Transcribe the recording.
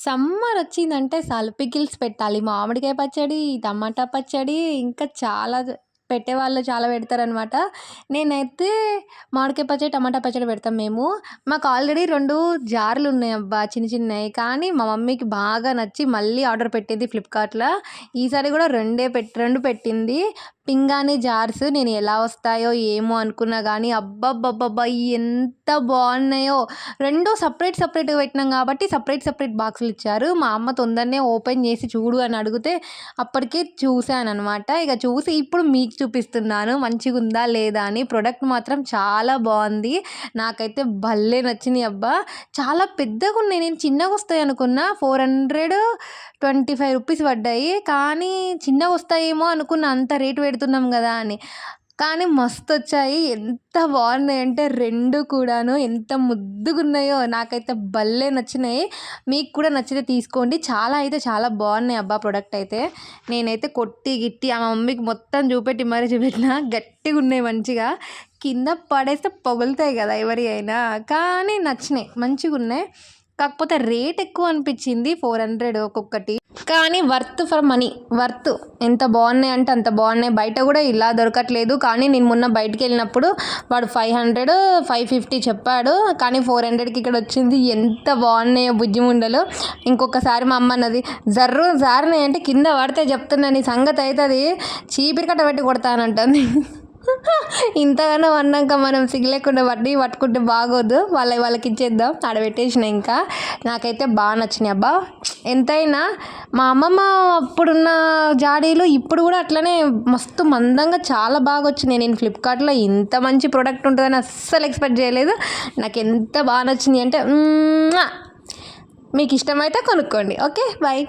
Summer వచ్చిందంటే చాలు pickles పెట్టాలి. మామిడికాయ పచ్చడి, టమాటా పచ్చడి ఇంకా చాలా పెట్టేవాళ్ళు చాలా పెడతారనమాట. నేనైతే మామిడికాయ పచ్చడి, టమాటా పచ్చడి పెడతాం మేము. మాకు ఆల్రెడీ 2 జార్‌లున్నాయబ్బా చిన్న చిన్నయి. కానీ మా మమ్మీకి బాగా నచ్చి మళ్ళీ ఆర్డర్ పెట్టింది ఫ్లిప్‌కార్ట్‌ల. ఈసారి కూడా 2 పెట్టింది. పింగాణీ జార్స్ నేను ఎలా వస్తాయో ఏమో అనుకున్నా గానీ అబ్బబ్బబ్బబ్బా! ఎంత బాగున్నాయో. 2 సెపరేట్‌గా పెట్టినాం కాబట్టి సెపరేట్ బాక్సులు ఇచ్చారు. మా అమ్మ తొందరనే ఓపెన్ చేసి చూడు అని అడిగితే అప్పటికే చూసాననమాట. ఇక చూసి ఇప్పుడు మీకు చూపిస్తున్నాను మంచిగుందా లేదా అని. ప్రొడక్ట్ మాత్రం చాలా బాగుంది. నాకైతే భలే నచ్చినాయి అబ్బా! చాలా పెద్దగున్నాయి. నేను చిన్నగొస్తాయి అనుకున్నా. 425 రూపీస్ పడ్డాయి. కానీ చిన్నగొస్తాయేమో అనుకున్నా అంత రేట్ పెడుతున్నాం కదా అని. కానీ మస్తొచ్చాయి. ఎంత బాగున్నాయంటే 2 కూడాను ఎంత ముద్దుగున్నాయో. నాకైతే భలే నచ్చినాయి. మీకు కూడా నచ్చితే తీసుకోండి. చాలా అయితే చాలా బాగున్నాయి అబ్బా ప్రొడక్ట్ అయితే. నేనైతే కొట్టి గిట్టి మా మమ్మీకి మొత్తం చూపెట్టి మరీ చూపెట్టిన. గట్టిగున్నాయి మంచిగా. కింద పడేస్తే పగులుతాయి కదా ఎవరియి అయినా. కానీ నచ్చినాయి మంచిగున్నాయి. కాకపోతే రేట్ ఎక్కువ అనిపించింది 400 ఒక్కొక్కటి. కానీ వర్త్ ఫర్ మనీ. వర్త్. ఎంత బాగున్నాయి అంటే అంత బాగున్నాయి. బయట కూడా ఇలా దొరకట్లేదు. కానీ నేను మొన్న బయటికెళ్ళినప్పుడు వాడు 500, 550 చెప్పాడు. కానీ 400కి ఇక్కడ వచ్చింది. ఎంత బాగున్నాయో బుజ్జి ముండలు. ఇంకొకసారి మా అమ్మ అన్నది జారినాయి అంటే కింద పడితే చెప్తున్నా నీ సంగతి అవుతుంది చీపిరి కట్ట పెట్టి కొడతానంటుంది. ఇంతగానో అన్నాక మనం సిగ్గులేకుండా వడ్డీ పట్టుకుంటే బాగోదు. వాళ్ళకి ఇచ్చేద్దాం. ఆడబెట్టేసిన ఇంకా. నాకైతే బాగా నచ్చినాయి అబ్బా. ఎంతైనా మా అమ్మమ్మ అప్పుడున్న జాడీలు ఇప్పుడు కూడా అట్లనే మస్తు మందంగా చాలా బాగా వచ్చినాయి. నేను ఫ్లిప్‌కార్ట్‌లో ఇంత మంచి ప్రోడక్ట్ ఉంటుందని అస్సలు ఎక్స్పెక్ట్ చేయలేదు. నాకు ఎంత బాగా నచ్చినాయి అంటే మీకు ఇష్టమైతే కొనుక్కోండి. Okay bye.